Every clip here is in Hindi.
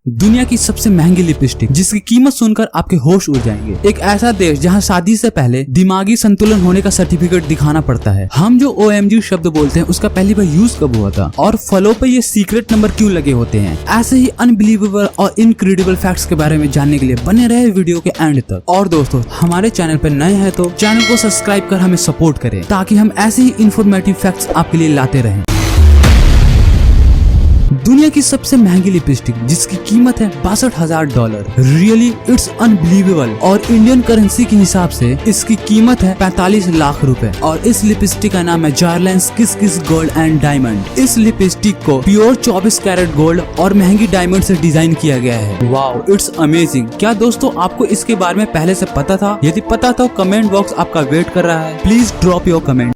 दुनिया की सबसे महंगी लिपस्टिक जिसकी कीमत सुनकर आपके होश उड़ जाएंगे। एक ऐसा देश जहां शादी से पहले दिमागी संतुलन होने का सर्टिफिकेट दिखाना पड़ता है। हम जो OMG शब्द बोलते हैं उसका पहली बार यूज कब हुआ था और फलों पे ये सीक्रेट नंबर क्यों लगे होते हैं। ऐसे ही अनबिलीवेबल और इनक्रेडिबल फैक्ट्स के बारे में जानने के लिए बने रहे वीडियो के एंड तक। और दोस्तों, हमारे चैनल पर नए हैं तो चैनल को सब्सक्राइब कर हमें सपोर्ट करें ताकि हम ऐसे ही इन्फॉर्मेटिव फैक्ट्स आपके लिए लाते रहें। दुनिया की सबसे महंगी लिपस्टिक जिसकी कीमत है $62,000। Really it's unbelievable. और इंडियन करेंसी के हिसाब से इसकी कीमत है 45 लाख रुपए। और इस लिपस्टिक का नाम है जारलैंस किस किस गोल्ड एंड डायमंड। इस लिपस्टिक को प्योर 24 कैरेट गोल्ड और महंगी डायमंड से डिजाइन किया गया है। Wow, it's amazing. क्या दोस्तों आपको इसके बारे में पहले से पता था? यदि पता था, कमेंट बॉक्स आपका वेट कर रहा है। Please drop your comment.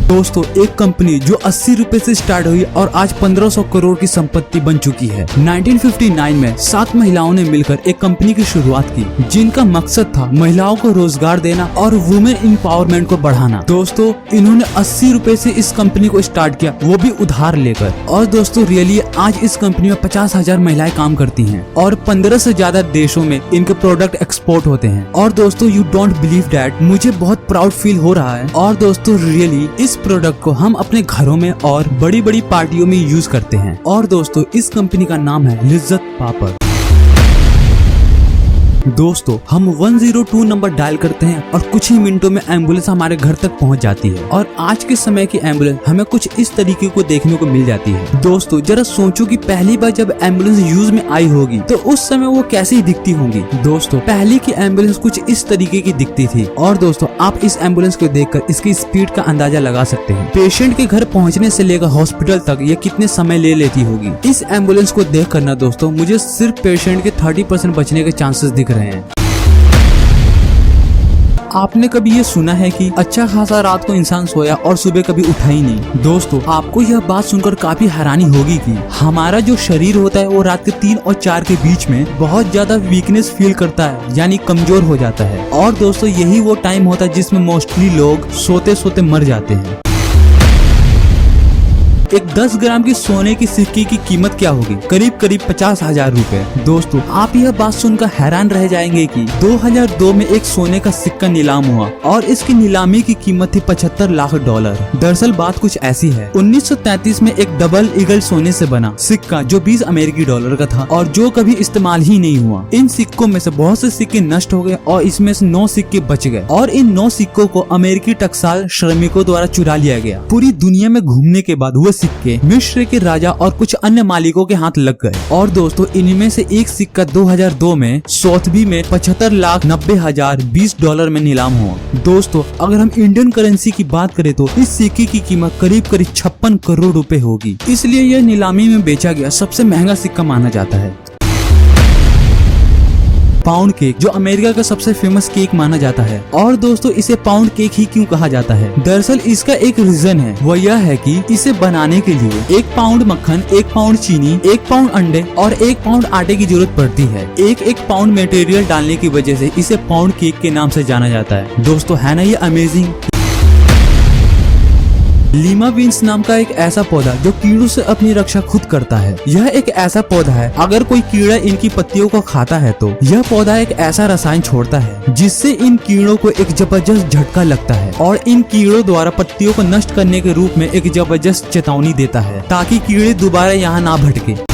दोस्तों, एक कंपनी जो 80 रुपए से स्टार्ट हुई और आज 1500 करोड़ की संपत्ति बन चुकी है। 1959 में 7 महिलाओं ने मिलकर एक कंपनी की शुरुआत की जिनका मकसद था महिलाओं को रोजगार देना और वुमेन एम्पावरमेंट को बढ़ाना। दोस्तों, इन्होंने 80 रुपए से इस कंपनी को स्टार्ट किया, वो भी उधार लेकर। और दोस्तों, रियली आज इस कंपनी में 50,000 महिलाएं काम करती हैं और 15 से ज्यादा देशों में इनके प्रोडक्ट एक्सपोर्ट होते हैं। और दोस्तों, यू डोंट बिलीव दैट, मुझे बहुत प्राउड फील हो रहा है। और दोस्तों, रियली इस प्रोडक्ट को हम अपने घरों में और बड़ी बड़ी पार्टियों में यूज करते हैं। और दोस्तों, इस कंपनी का नाम है लिज्जत पापड़। दोस्तों, हम 102 नंबर डायल करते हैं और कुछ ही मिनटों में एम्बुलेंस हमारे घर तक पहुंच जाती है। और आज के समय की एम्बुलेंस हमें कुछ इस तरीके को देखने को मिल जाती है। दोस्तों, जरा सोचो कि पहली बार जब एम्बुलेंस यूज में आई होगी तो उस समय वो कैसी दिखती होंगी। दोस्तों, पहले की एम्बुलेंस कुछ इस तरीके की दिखती थी। और दोस्तों, आप इस एम्बुलेंस को देखकर इसकी स्पीड का अंदाजा लगा सकते हैं। पेशेंट के घर पहुँचने से लेकर हॉस्पिटल तक ये कितने समय ले लेती होगी। इस एम्बुलेंस को देख कर ना दोस्तों, मुझे सिर्फ पेशेंट के 30% बचने के चांसेस दिख रहे हैं। आपने कभी ये सुना है कि अच्छा खासा रात को इंसान सोया और सुबह कभी उठा ही नहीं? दोस्तों, आपको यह बात सुनकर काफी हैरानी होगी कि हमारा जो शरीर होता है वो रात के 3 और 4 के बीच में बहुत ज्यादा वीकनेस फील करता है, यानी कमजोर हो जाता है। और दोस्तों, यही वो टाइम होता है जिसमें मोस्टली लोग सोते सोते मर जाते हैं। एक 10 ग्राम की सोने की सिक्के की कीमत क्या होगी? करीब करीब 50,000 रुपए। दोस्तों, आप यह बात सुनकर हैरान रह जाएंगे कि 2002 में एक सोने का सिक्का नीलाम हुआ और इसकी नीलामी की कीमत थी $75 लाख। दरअसल बात कुछ ऐसी है, 1933 में एक डबल ईगल सोने से बना सिक्का जो $20 अमेरिकी का था और जो कभी इस्तेमाल ही नहीं हुआ। इन सिक्कों में से बहुत से सिक्के नष्ट हो गए और इसमें से 9 सिक्के बच गए। और इन 9 सिक्कों को अमेरिकी टकसाल श्रमिकों द्वारा चुरा लिया गया। पूरी दुनिया में घूमने के बाद वो सिक्के मिस्र के राजा और कुछ अन्य मालिकों के हाथ लग गए। और दोस्तों, इनमें से एक सिक्का 2002 में सोथबी में $75,90,020 में नीलाम हुआ। दोस्तों, अगर हम इंडियन करेंसी की बात करें तो इस सिक्के की कीमत करीब करीब 56 करोड़ रुपए होगी। इसलिए यह नीलामी में बेचा गया सबसे महंगा सिक्का माना जाता है। पाउंड केक, जो अमेरिका का सबसे फेमस केक माना जाता है। और दोस्तों, इसे पाउंड केक ही क्यों कहा जाता है? दरअसल इसका एक रीजन है, वो यह है कि इसे बनाने के लिए 1 पाउंड मक्खन, 1 पाउंड चीनी, 1 पाउंड अंडे और 1 पाउंड आटे की जरूरत पड़ती है। एक पाउंड मटेरियल डालने की वजह से इसे पाउंड केक के नाम से जाना जाता है। दोस्तों, है ना ये अमेजिंग? लीमा बीन्स नाम का एक ऐसा पौधा जो कीड़ों से अपनी रक्षा खुद करता है। यह एक ऐसा पौधा है, अगर कोई कीड़ा इनकी पत्तियों को खाता है तो यह पौधा एक ऐसा रसायन छोड़ता है जिससे इन कीड़ों को एक जबरदस्त झटका लगता है और इन कीड़ों द्वारा पत्तियों को नष्ट करने के रूप में एक जबरदस्त चेतावनी देता है ताकि कीड़े दोबारा यहाँ ना भटके।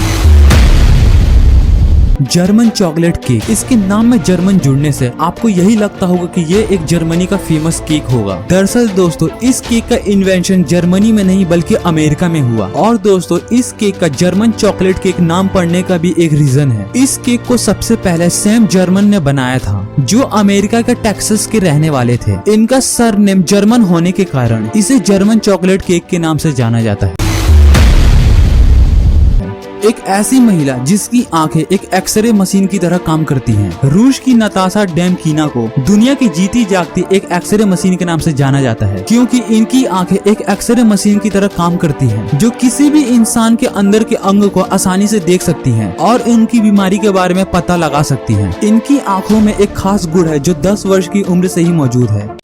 जर्मन चॉकलेट केक, इसके नाम में जर्मन जुड़ने से आपको यही लगता होगा कि ये एक जर्मनी का फेमस केक होगा। दरअसल दोस्तों, इस केक का इन्वेंशन जर्मनी में नहीं बल्कि अमेरिका में हुआ। और दोस्तों, इस केक का जर्मन चॉकलेट केक नाम पड़ने का भी एक रीजन है। इस केक को सबसे पहले सैम जर्मन ने बनाया था जो अमेरिका के टेक्सास के रहने वाले थे। इनका सरनेम जर्मन होने के कारण इसे जर्मन चॉकलेट केक के नाम से जाना जाता है। एक ऐसी महिला जिसकी आंखें एक एक्सरे मशीन की तरह काम करती हैं। रूस की नताशा डेमकीना को दुनिया की जीती जागती एक एक्सरे मशीन के नाम से जाना जाता है क्योंकि इनकी आंखें एक एक्सरे मशीन की तरह काम करती हैं जो किसी भी इंसान के अंदर के अंग को आसानी से देख सकती हैं और उनकी बीमारी के बारे में पता लगा सकती हैं। इनकी आंखों में एक खास गुण है जो 10 वर्ष की उम्र से ही मौजूद है।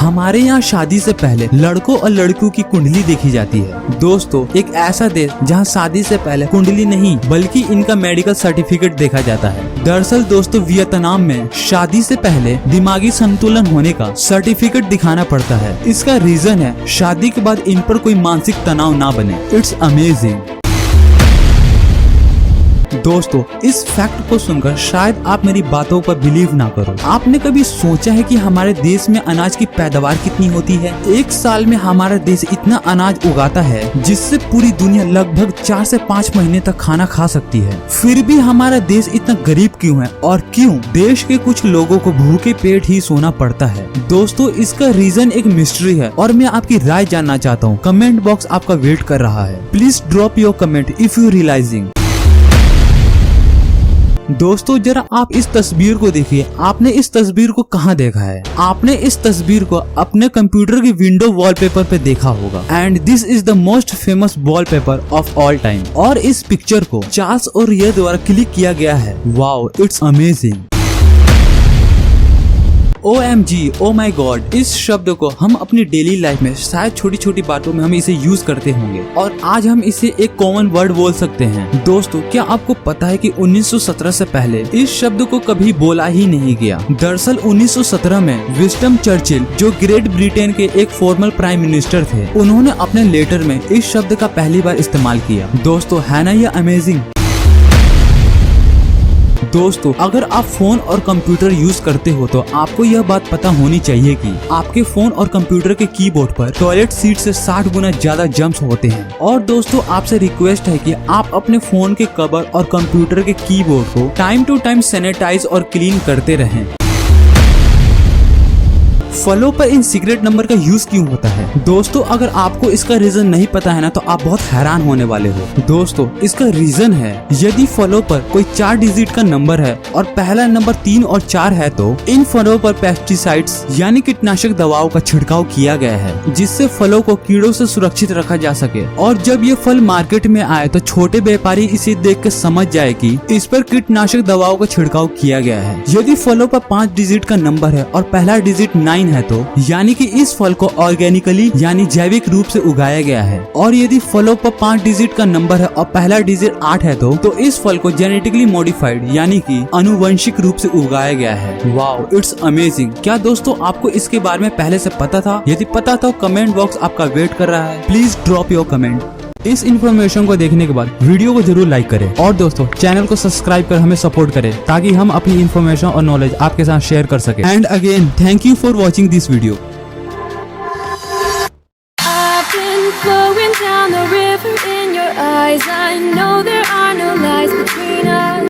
हमारे यहाँ शादी से पहले लड़कों और लड़कियों की कुंडली देखी जाती है। दोस्तों, एक ऐसा देश जहाँ शादी से पहले कुंडली नहीं बल्कि इनका मेडिकल सर्टिफिकेट देखा जाता है। दरअसल दोस्तों, वियतनाम में शादी से पहले दिमागी संतुलन होने का सर्टिफिकेट दिखाना पड़ता है। इसका रीजन है शादी के बाद इन पर कोई मानसिक तनाव ना बने। It's amazing. दोस्तों, इस फैक्ट को सुनकर शायद आप मेरी बातों पर बिलीव ना करो। आपने कभी सोचा है कि हमारे देश में अनाज की पैदावार कितनी होती है? एक साल में हमारा देश इतना अनाज उगाता है जिससे पूरी दुनिया लगभग 4 से 5 महीने तक खाना खा सकती है। फिर भी हमारा देश इतना गरीब क्यों है और क्यों देश के कुछ लोगों को भूखे पेट ही सोना पड़ता है? दोस्तों, इसका रीजन एक मिस्ट्री है और मैं आपकी राय जानना चाहता हूँ। कमेंट बॉक्स आपका वेट कर रहा है। Please drop your comment if you realizing. दोस्तों, जरा आप इस तस्वीर को देखिए। आपने इस तस्वीर को कहाँ देखा है? आपने इस तस्वीर को अपने कंप्यूटर की विंडो वॉलपेपर पे देखा होगा। And this is the most famous wallpaper of all time. और इस पिक्चर को चार्ल्स ओरियर द्वारा क्लिक किया गया है। Wow, it's amazing. OMG, oh my God, इस शब्द को हम अपनी डेली लाइफ में शायद छोटी छोटी बातों में हम इसे यूज करते होंगे और आज हम इसे एक कॉमन वर्ड बोल सकते हैं। दोस्तों, क्या आपको पता है कि 1917 से पहले इस शब्द को कभी बोला ही नहीं गया? दरअसल 1917 में विंस्टन चर्चिल, जो ग्रेट ब्रिटेन के एक फॉर्मल प्राइम मिनिस्टर थे, उन्होंने अपने लेटर में इस शब्द का पहली बार इस्तेमाल किया। दोस्तों, है ना ये अमेजिंग? दोस्तों, अगर आप फोन और कंप्यूटर यूज करते हो तो आपको यह बात पता होनी चाहिए कि आपके फोन और कंप्यूटर के कीबोर्ड पर टॉयलेट सीट से 60 गुना ज्यादा जर्म्स होते हैं। और दोस्तों, आपसे रिक्वेस्ट है कि आप अपने फोन के कवर और कंप्यूटर के कीबोर्ड को टाइम टू टाइम सैनिटाइज और क्लीन करते रहें। फलों पर इन सीक्रेट नंबर का यूज क्यों होता है? दोस्तों, अगर आपको इसका रीजन नहीं पता है ना तो आप बहुत हैरान होने वाले हो। दोस्तों, इसका रीजन है यदि फलों पर कोई 4 डिजिट का नंबर है और पहला नंबर 3 और 4 है तो इन फलों पर पेस्टिसाइड्स यानी कीटनाशक दवाओं का छिड़काव किया गया है जिससे फलों को कीड़ों से सुरक्षित रखा जा सके। और जब ये फल मार्केट में आए तो छोटे व्यापारी इसे देख कर समझ जाए कि इस पर कीटनाशक दवाओं का छिड़काव किया गया है। यदि फलों पर 5 डिजिट का नंबर है और पहला डिजिट 9 है तो यानी कि इस फल को ऑर्गेनिकली यानी जैविक रूप से उगाया गया है। और यदि फलों पर 5 डिजिट का नंबर है और पहला डिजिट 8 है तो इस फल को जेनेटिकली मॉडिफाइड यानी कि आनुवंशिक रूप से उगाया गया है। Wow, it's amazing. क्या दोस्तों आपको इसके बारे में पहले से पता था? यदि पता तो कमेंट बॉक्स आपका वेट कर रहा है। Please drop your comment. इस इन्फॉर्मेशन को देखने के बाद वीडियो को जरूर लाइक करें और दोस्तों चैनल को सब्सक्राइब कर हमें सपोर्ट करें ताकि हम अपनी इन्फॉर्मेशन और नॉलेज आपके साथ शेयर कर सकें। And again thank you for watching this video. Flowing down the river in your eyes, I know there are no lies.